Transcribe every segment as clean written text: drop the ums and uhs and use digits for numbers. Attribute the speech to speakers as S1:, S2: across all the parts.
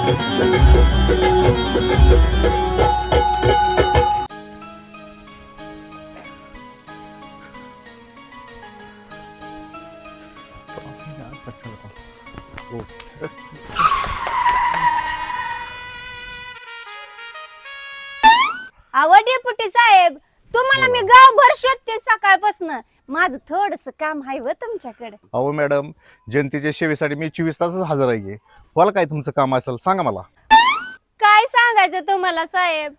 S1: अहो डेपुटी साहेब, तुम्हाला मी गावभर शोधते सकाळपासून. माझं थोडस काम आहे व तुमच्याकडे.
S2: अहो मॅडम, जनतेच्या सेवेसाठी मी 24 तासच हजर आहे. बोला काय तुमचं काम असेल सांगा मला.
S1: काय सांगायचं तुम्हाला साहेब,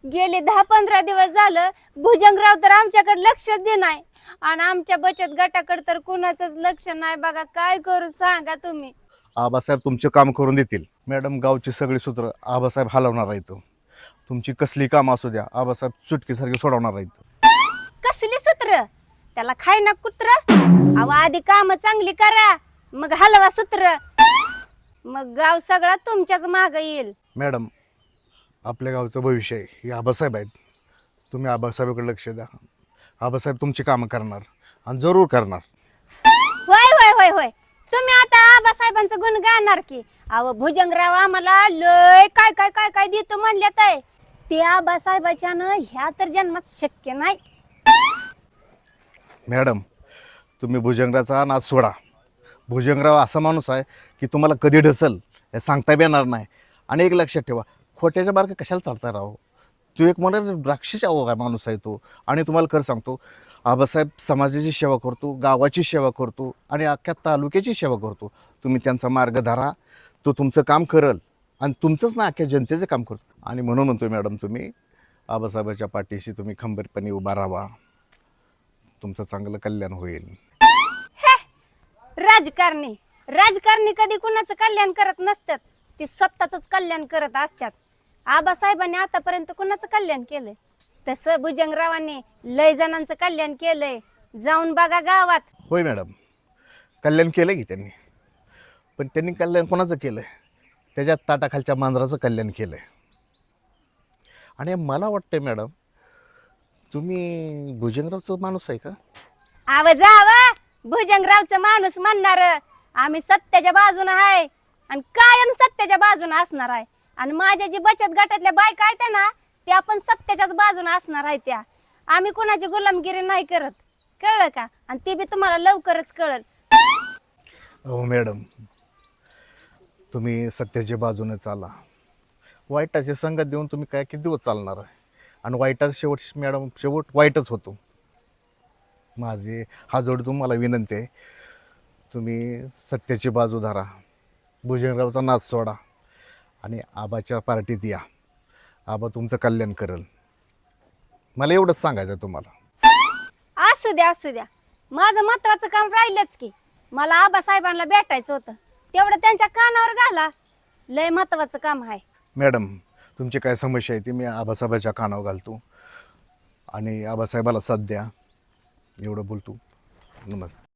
S1: गेले 10-15 दिवस झालं भुजंगराव तर आमच्याकडे लक्षच दे नाही आणि आमच्या बचत गटाकडे तर कुणाचंच लक्ष नाही. बघा काय करू सांगा तुम्ही.
S2: आबासाहेब तुमचे काम करून देतील मॅडम. गावची सगळी सूत्र आबासाहेब हलवणार आहेत. तुमची कसली काम असू द्या, आबासाहेब चुटकीसारखी सोडवणार आहेत.
S1: कसली सूत्र? त्याला खाय ना कुत्र. अहो आधी काम चांगली करा, मग हलवा सूत्र, मग गाव सगळा तुमच्याच माग येईल.
S2: मॅडम, आपल्या गावचं भविष्य आहे हे आबासाहेब आहेत. तुम्ही आबासाहेबाकडे लक्ष द्या. आबासाहेब तुमची कामं करणार आणि जरूर करणार.
S1: होय होय होय होय, तुम्ही आता आबासाहेबांचं गुण गाणार की. अहो भुजंगराव आम्हाला लय काय काय काय काय देतो म्हणल्यात आहे. ते आबासाहेबाच्या न ह्या तर जन्मात शक्य नाही.
S2: मॅडम, तुम्ही भुजंगराचा नाद सोडा. भुजंगराव असा माणूस आहे की तुम्हाला कधी ढसल हे सांगता बी येणार नाही. आणि एक लक्षात ठेवा, खोट्याच्या बारका कशाला चालता राहो. तो एक राक्षस माणूस आहे तो. आणि तुम्हाला खरं सांगतो, आबासाहेब समाजाची सेवा करतो, गावाची सेवा करतो आणि अख्ख्या तालुक्याची सेवा करतो. तुम्ही त्यांचा मार्ग धरा, तो तुमचं काम करल आणि तुमचंच ना अख्ख्या जनतेचं काम करतो. आणि म्हणून म्हणतो मॅडम, तुम्ही आबासाहेबाच्या पाठीशी तुम्ही खंबीरपणे उभा राहा. तुमचं चांगलं कल्याण होईल.
S1: राजकारणी राजकारणी कधी कुणाचं कल्याण करत नसतात, ते स्वतःच कल्याण करत असतात. आबासाहेबांनी आतापर्यंत कुणाचं कल्याण केलंय? तसं भुजंगरावांनी लय जणांचं कल्याण केलंय. जाऊन बघा गावात.
S2: होय मॅडम, कल्याण केलं की त्यांनी. पण त्यांनी कल्याण कोणाचं केलं आहे? त्याच्या ताटाखालच्या मांजराचं कल्याण केलं आहे. आणि मला वाटतंय मॅडम, तुम्ही भुजंगरावचं माणूस आहे का?
S1: जावा भुजंगरावचं माणूस म्हणणार. आम्ही सत्याच्या बाजूने आहे आणि कायम सत्याच्या बाजूने असणार आहे. आणि माझ्या जी बचत गटातल्या बायका आहेत ना, त्या पण सत्याच्याच बाजूने असणार आहे. त्या आम्ही कोणाची गुलामगिरी नाही करत, कळलं का? आणि ते बी तुम्हाला लवकरच कळल.
S2: हो मॅडम, तुम्ही सत्याच्या बाजूने चाला. वाईटाची संगत देऊन तुम्ही काय किती दिवस चालणार आहे? आणि वाईटाचा शेवट मॅडम, शेवट वाईटच होतो. माझी हा जोड तुम्हाला विनंती आहे, तुम्ही सत्याची बाजू धरा, भुजंगरावचा नाद सोडा आणि आबाच्या पार्टीत या. आबा तुमचं कल्याण करेल. मला एवढंच सांगायचं आहे तुम्हाला.
S1: असू द्या असू द्या, माझं महत्वाचं काम राहिलंच की. मला आबासाहेबांना भेटायचं होतं, तेवढं त्यांच्या कानावर घाला. लय महत्वाचं काम आहे.
S2: मॅडम, तुमची काय समस्या आहे ती मी आबासाहेबाच्या कानावर घालतो आणि आबासाहेबाला साथ द्या. एवढं बोलतो. नमस्ते.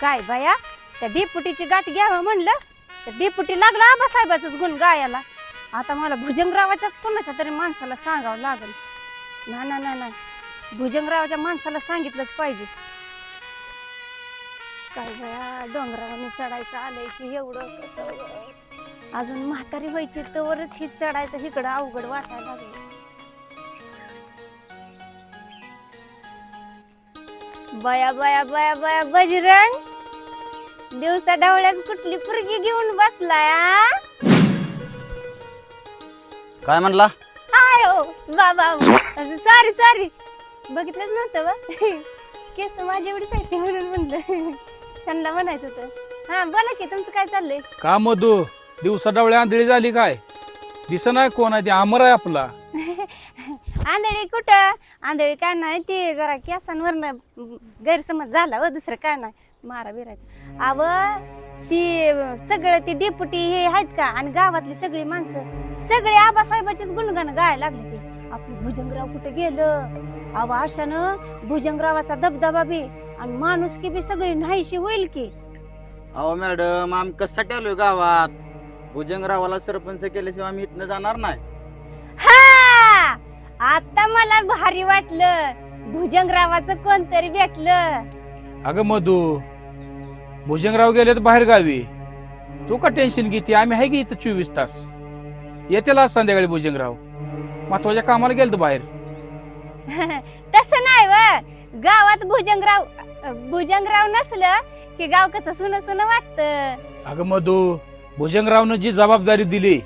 S1: काय बाया, त्या डेपुटीची गाठ घ्यावं म्हणलं तर डेपुटी लागला आबासाहेबाचंच गुण गायला. आता मला भुजंगरावाच्याच कोणाच्या तरी माणसाला सांगावं लागेल. ना ना ना ना, भुजंगरावाच्या माणसाला सांगितलंच पाहिजे. काय बाया, डोंगरावाने चढायचं आलंय की एवढं कसं. अजून म्हातारी व्हायची तवरच ही चढायचं इकडं अवघड वाटायला लागलं. बया बया बया बया बजरंग, दिवसा ढवळ्यात कुठली पुरगी घेऊन बसलाय?
S3: काय म्हणला?
S1: आयो बाबा, सॉरी सॉरी, बघितलंच नव्हतं बा. केस माझी एवढीच आहे म्हणून म्हणलं. त्यांना म्हणायचं होतं. हा बोला की, तुमचं काय चाललंय?
S4: का मधू, दिवसा डवळे आंधळी झाली काय? दिसत नाही कोण आहे? ते अमर आहे आपला.
S1: आंधळी कुठं? आंधळी काय नाही, ते जरा केसांवरनं गैरसमज झाला व, दुसरं काय नाही. मारा बिरायचं. अव ती सगळं ती डेपुटी हे आहेत का, आणि गावातली सगळी माणसं सगळे आबासाहेबाचेच गुणगान गायला लागले. ते आपलं भुजंगराव कुठे गेलं? अव अशानं भुजंगरावाचा दबदबा बी आणि माणुसकी बी सगळी नाहीशी होईल की.
S3: अहो मॅडम, आम्ही कशासाठी आलोय गावात? भुजंगरावाला सरपंच केल्याशिवाय आम्ही इथनं जाणार नाही.
S1: हा आता मला भारी वाटलं, भुजंगरावाचं कोणतरी भेटलं.
S4: अगं मधू, भुजंगराव गेले तर बाहेर गावी. तू का टेन्शन घेते? आम्ही आहे की इथं 24 तास. येतील आज संध्याकाळी भुजंगराव. महत्वाच्या कामाला गेलं बाहेर.
S1: तसं नाही व, गावात भुजंगराव नसलं की गाव कसं सुनं सुनं वाटत.
S4: अगं मधू, भुजंगरावनं जी जबाबदारी दिली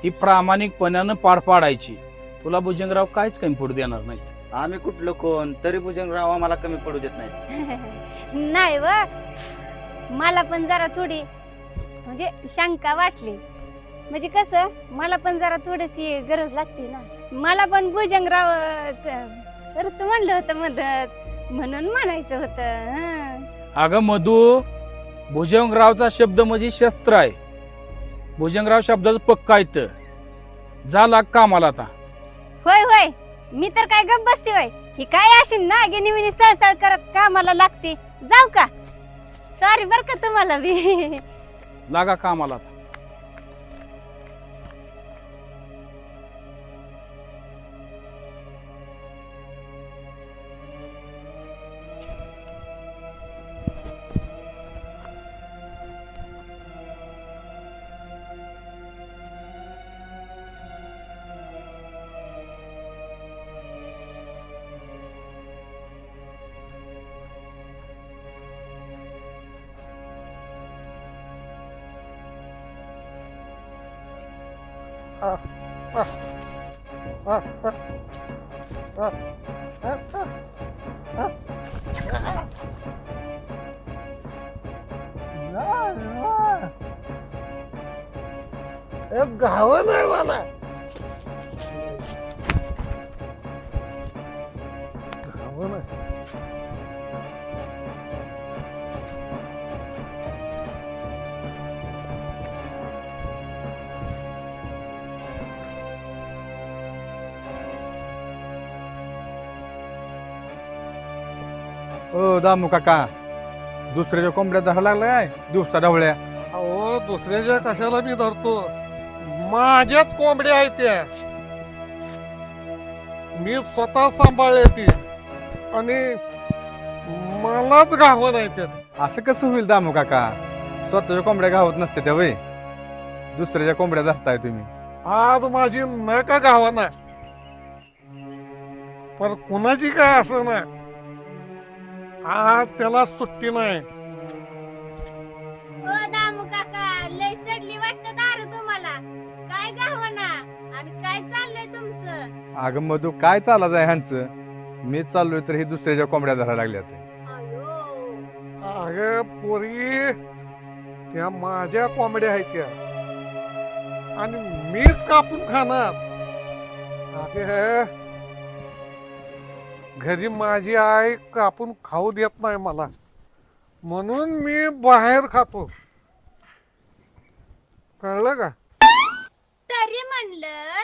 S4: ती प्रामाणिकपणानं पार पाडायची. तुला भुजंगराव काहीच कमी पडू देणार नाही.
S3: आम्ही कुठलं कोण तरी भुजंगराव आम्हाला कमी पडू देत नाही.
S1: नाही व, मला पण जरा थोडी म्हणजे शंका वाटली. म्हणजे कसं, मला पण जरा थोडीशी गरज लागते ना. मला पण भुजंगराव करत म्हणलं होतं मदत, म्हणून म्हणायचं होतं. हं.
S4: अगं मधू, भुजंगरावचा शब्द म्हणजे शस्त्र आहे. भुजंगराव शब्दाचं पक्का येतं. जा लाग कामाला आता.
S1: होय होय, मी तर काय गप्प बसते होय. ही काय अशी नागिनी सळसळ करत कामाला लागते. जाऊ का? सॉरी बर का तुम्हाला बी.
S4: लागा कामाला आता.
S5: गाव नाही मला गाव नाही.
S6: ओ दामू काका, दुसऱ्याच्या कोंबड्या धरा लागला काय दिवसा ढवळ्या?
S5: अहो दुसऱ्याच्या कशाला मी धरतो, माझ्याच कोंबड्या आहेत त्या, मी स्वतः सांभाळले ती आणि मलाच गाव नाही त्यात.
S6: असं कसं होईल दामू काका? स्वतःच्या कोंबड्या गावत नसते त्या वय, दुसऱ्याच्या कोंबड्या धरताय तुम्ही.
S5: आज माझी न का गावाना, पण कुणाची काय असं ना, आज त्याला सुट्टी नाही.
S1: ओ दामू काका, लय चढली वाटतं दारू तुम्हाला. काय गावना आणि काय चाललंय तुमचं?
S6: अगं मधू, काय चालायचं आहे ह्यांचं? मी चाललोय तर ही दुसऱ्याच्या कोंबड्या धरायला लागल्यात.
S5: अगं पोरी, त्या माझ्या कोंबड्या आहेत त्या आणि मीच कापून खाणार. अगं घरी माझी आई कापून खाऊ देत नाही मला, म्हणून मी बाहेर खातो. कळलं का?
S1: तरी म्हणलं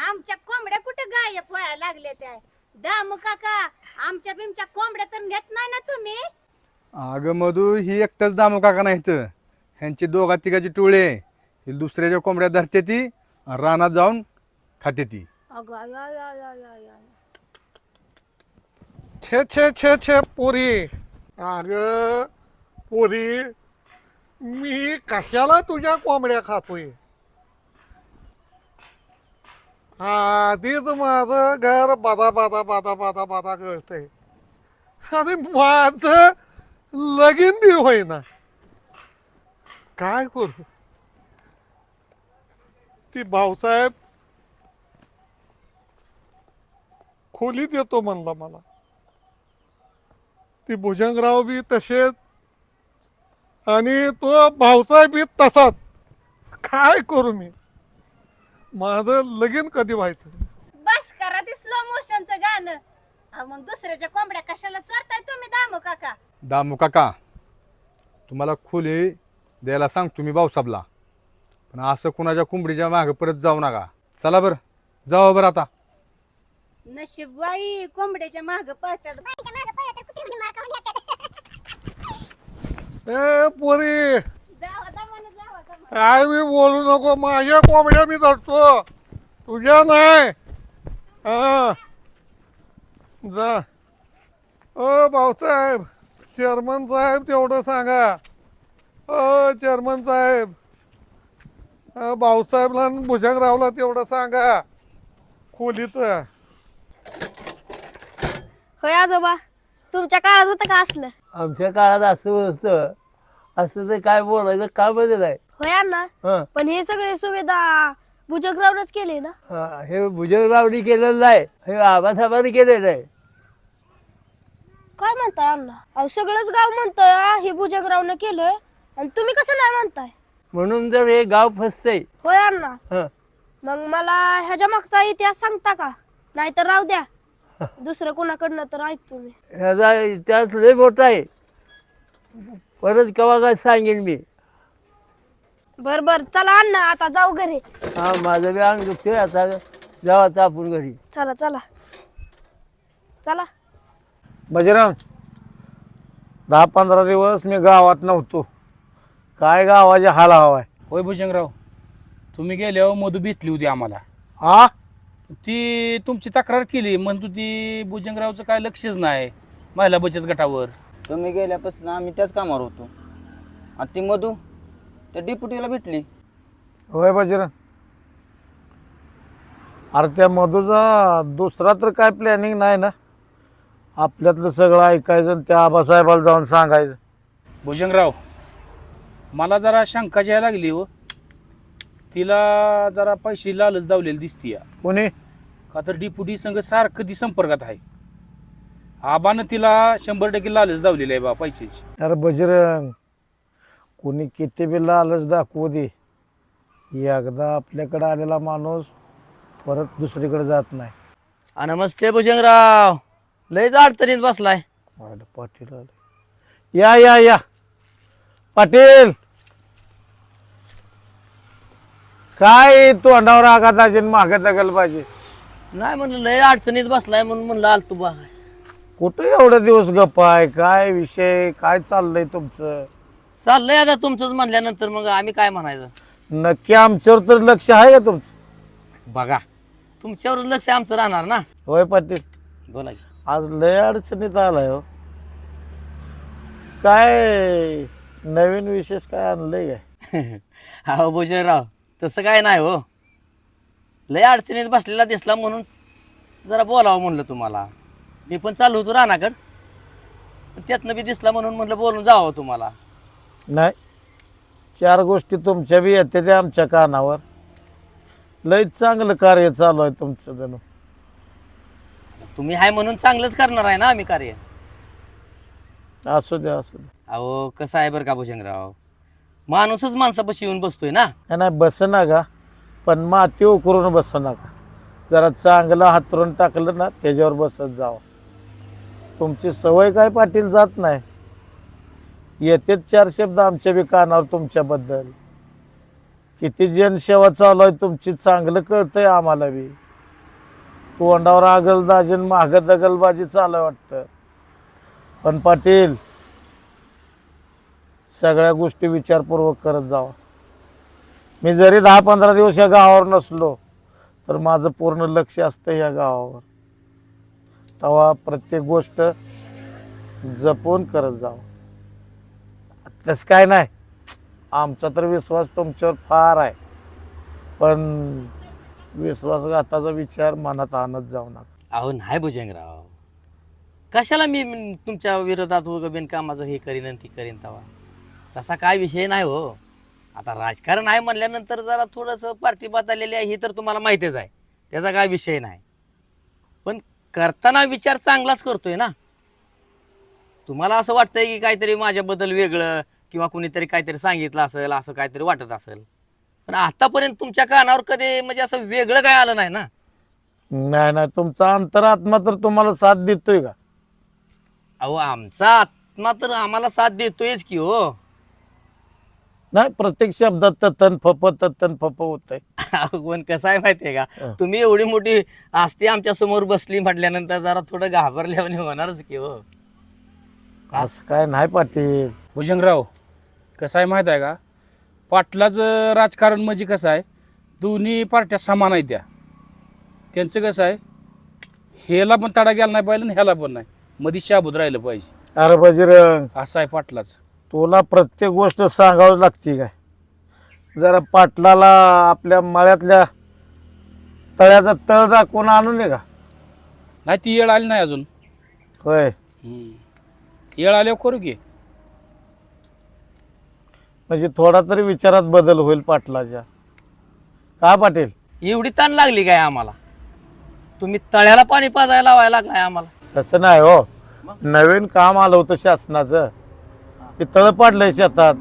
S1: आमच्या कोंबड्या कुठे गायब व्हायला लागल्या त्या. दामू काका, आमच्या बिमच्या कोंबड्या तर नेत नाही ना तुम्ही?
S6: अगं मधू, ही एकटंच दामू काका नाही तर ह्यांची दोघा तिघाची टोळे ही दुसऱ्याच्या कोंबड्या धरते ती, रानात जाऊन खाते ती.
S1: अगं I, I, I, I, I, I.
S5: छे छे छे छे पोरी, अगं पोरी, मी कशाला तुझ्या कोंबड्या खातोय? आधीच माझं घर बादा बादा बादा बादा बादा गळतंय आणि माझं लगीन बी होईना. काय करू? ती भाऊसाहेब खोली देतो म्हणला मला, ती भुजंगराव बी तसेच आणि तो भाऊसाहेब बी तसाच. काय करू मी? माझं लगीन कधी व्हायचं?
S1: बस करा ते स्लो मोशनचं गाणं. मग दुसऱ्याच्या कोंबड्या कशाला चोरताय तुम्ही दामू काका?
S6: दामू काका, तुम्हाला खोली द्यायला सांगतो मी भाऊसाहेबला, पण असं कुणाच्या कोंबडीच्या मागे परत जाऊ नका. चला बरं, जाऊ बरं आता.
S1: नशीब बाई, कोंबड्याच्या माग पळतात.
S5: ए पोरी,
S1: जावा दमानं, जावा दमानं.
S5: काय मी बोलू नको, माझ्या कोंबड्या मी धरतो, तुझ्या नाही. हा जा. ओ भाऊसाहेब, चेअरमन साहेब तेवढं सांगा. ओ चेअरमन साहेब, भाऊसाहेबला आणि भुजंगरावला तेवढं सांगा खोलीचं.
S7: होय आजोबा, तुमच्या काळात होतं का असलं?
S8: आमच्या काळात असं होतं. असं तर काय बोलायचं का बदल आहे.
S7: होय अण्णा,
S8: हं.
S7: पण हे सगळे सुविधा भुजंगरावनच केली ना?
S8: हा, हे भुजंगरावनी केलेलं आहे, हे आबासाहेबांनी केलेलं आहे.
S7: काय म्हणताय अण्णा? अहो सगळंच गाव म्हणतंय हे भुजंगरावनं केलं, आणि तुम्ही कसं नाही म्हणताय?
S8: म्हणून तर हे गाव फसतंय.
S7: होय अण्णा,
S8: हं.
S7: मग मला ह्याच्या मागचा इतिहास सांगता का? नाहीतर राहू द्या, दुसरं कोणाकडनं तर ऐकतो मी.
S8: ह्याचा इतिहास लय मोठा आहे, परत केव्हा काय सांगेन मी.
S7: बर बर, चला अण्णा आता जाऊ घरी.
S8: हा, माझं बी अंग दुखतोय, आता जावाचं आपण घरी.
S7: चला चला चला.
S5: बजरंग, 10-15 दिवस मी गावात नव्हतो. काय गावाचे हाल हवाय.
S4: होय भुजंगराव, तुम्ही गेल्यावर मधू भेटली होती आम्हाला.
S5: हा,
S4: ती तुमची तक्रार केली, म्हणतो ती भुजंगरावचं काय लक्षच नाही महिला बचत गटावर.
S3: तुम्ही गेल्यापासून आम्ही त्याच कामावर होतो. आणि ती मधू त्या डिप्युटीला भेटली.
S5: होय बजरंग. अरे त्या मधूचा दुसरा तर काय प्लॅनिंग नाही ना. आपल्यातलं सगळं ऐकायचं आणि त्या आबासाहेबाला जाऊन सांगायचं.
S4: भुजंगराव, मला जरा शंका यायला लागली हो. तिला जरा पैसे लालच दावलेली दिसतीय.
S5: कोणी?
S4: का तर डिप्युटी संघ सारखं ती संपर्कात आहे. आबानं तिला 100% लालच दावलेली आहे बा पैशाची.
S5: अरे बजरंग, कोणी किती बी लालच दाखवू दे, एकदा आपल्याकडे आलेला माणूस परत दुसरीकडे जात नाही.
S8: नमस्ते भुजंगराव, लयच अडचणीत बसलाय.
S5: पाटील आले. या या या पाटील. काय तोंडावर आघात असेल, मागे दगल पाहिजे.
S8: नाही म्हणलं लय अडचणीत बसलाय म्हणून म्हणलं आलतो बा.
S5: कुठे एवढे दिवस गप्पा आहे? काय विषय, काय चाललंय तुमचं?
S8: चाललंय आता तुमचंच म्हणल्यानंतर मग आम्ही काय म्हणायचं.
S5: नक्की आमच्यावर तर लक्ष आहे का तुमचं?
S8: बघा, तुमच्यावर लक्ष आमचं राहणार ना.
S5: होय पाटील,
S8: बोला की.
S5: आज लय अडचणीत आलाय हो. काय नवीन विशेष काय आणलंय काय?
S8: हो भुजंगराव, तसं काय नाही हो. लय अडचणीत बसलेला दिसला म्हणून जरा बोलावं म्हणलं तुम्हाला. मी पण चालू होतो रानाकड, त्यातनं बी दिसला म्हणून म्हणलं बोलून जावं तुम्हाला.
S5: नाही, 4 गोष्टी तुमच्या बी येते त्या आमच्या कानावर. लय चांगलं कार्य चालू आहे तुमचं जणू.
S8: तुम्ही हाय म्हणून चांगलंच करणार आहे ना आम्ही कार्य.
S5: असू द्या असू द्या.
S8: अहो कसं आहे बरं का भुजंगराव, माणूसच माणसापाशी येऊन बसतोय ना.
S5: नाही बस नका, पण माती उकरून बसू नका. जरा चांगलं हातरून टाकलं ना त्याच्यावर बसत जावं. तुमची सवय काय पाटील जात नाही. येतेच 4 शब्द आमच्या बी कानावर तुमच्याबद्दल. किती जनसेवा चालू आहे तुमची चांगलं कळतंय आम्हाला बी. तोंडावर आगल दाजन माग दगलबाजी चालू आहे वाटतं. पण पाटील, सगळ्या गोष्टी विचारपूर्वक करत जावा. मी जरी 10-15 दिवस या गावावर नसलो तर माझं पूर्ण लक्ष असतं या गावावर. तेव्हा प्रत्येक गोष्ट जपून करत जावं. तसं काय नाही, आमचा तर विश्वास तुमच्यावर फार आहे. पण विश्वासघाताचा विचार मनात आणत जाऊ नका.
S8: अहो नाही भुजंगराव, कशाला मी तुमच्या विरोधात वगैरे बिनकामाचं हे करीन आणि ती करीन. तवा तसा काय विषय नाही हो. आता राजकारण आहे म्हणल्यानंतर जरा थोडंसं पार्टी बदललेली आहे हे तर तुम्हाला माहितीच आहे, त्याचा काय विषय नाही. पण करताना विचार चांगलाच करतोय ना. तुम्हाला असं वाटतंय की काहीतरी माझ्याबद्दल वेगळं किंवा कुणीतरी काहीतरी सांगितलं असेल, असं काहीतरी वाटत असेल. पण आतापर्यंत तुमच्या कानावर कधी म्हणजे असं वेगळं काय आलं नाही ना.
S5: नाही नाही, तुमचा अंतरात्मा तर तुम्हाला साथ देतोय का?
S8: अहो आमचा आत्मा तर आम्हाला साथ देतोयच की हो.
S5: नाही, प्रत्येक शब्दात तत्तन फप होत आहे.
S8: कोण कसं आहे माहितीये का, तुम्ही एवढी मोठी आस्ती आमच्या समोर बसली म्हटल्यानंतर जरा थोडं घाबरल्याने होणारच की हो.
S5: असं काय नाही पाटील.
S4: भुजंगराव, कसं आहे माहीत आहे का, पाटलाचं राजकारण म्हणजे कसं आहे, दोन्ही पार्ट्या समान आहेत त्या. त्यांचं कसं आहे, ह्याला पण तडा गेला नाही पाहिजे आणि ह्याला पण नाही, मध्ये शाबूत राहिलं पाहिजे.
S5: अरे बजरंग,
S4: असं आहे पाटलाच.
S5: तुला प्रत्येक गोष्ट सांगावं लागते काय? जरा पाटलाला आपल्या मळ्यातल्या तळ्याचा तळ दाखवून आणून नये का?
S4: नाही ती येळ आली नाही अजून.
S5: होय.
S4: येळ आल्यावर करू की.
S5: म्हणजे थोडा तरी विचारात बदल होईल पाटलाच्या. का पाटील?
S8: एवढी ताण लागली काय आम्हाला? तुम्ही तळ्याला पाणी पाजायला लावायला लागलाय आम्हाला.
S5: तसं नाही हो, नवीन काम आलं होतं शासनाचं, ते तळ पाडलंय शेतात.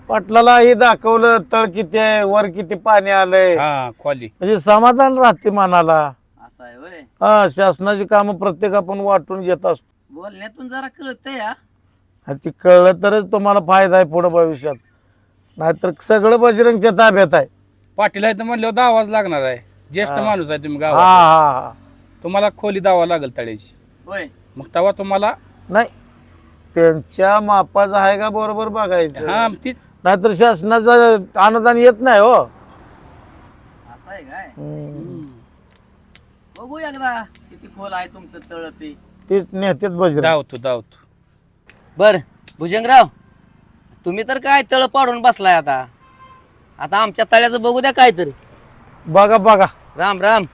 S5: पाटलाला हे दाखवलं तळ किती आहे, वर किती पाणी आलंय,
S4: हा खोली.
S5: म्हणजे समाधान राहते मनाला.
S8: असं आहे होय.
S5: हा, शासनाची कामं प्रत्येक आपण वाटून घेत असतो.
S8: बोलण्यातून जरा कळतंय या.
S5: आणि ती कळलं तरच तुम्हाला फायदा आहे पुढे भविष्यात, नाहीतर सगळं बजरंगच्या ताब्यात आहे.
S4: पाटील आहे तर म्हणल्यावर दावाच लागणार आहे. ज्येष्ठ माणूस आहे तुम्ही
S5: हा
S4: गावात.
S5: हा हा.
S4: तुम्हाला खोली दावा लागेल तळ्याची.
S8: होय.
S4: मग तेव्हा तुम्हाला
S5: नाही, त्यांच्या मापाचं आहे का बरोबर बघायचं,
S4: हा तीच
S5: नाहीतर शासनाचं अनुदान येत नाही हो.
S8: असं आहे काय? बघू एकदा किती खोल आहे तुमचं तळ ते.
S5: तीच नेतेत बजरंग.
S4: धावतो.
S8: बर भुजंगराव, तुम्ही तर काय तळ पाडून बसलाय आता. आता आमच्या तळ्याचं बघू द्या काय तरी.
S5: बघा.
S8: राम राम.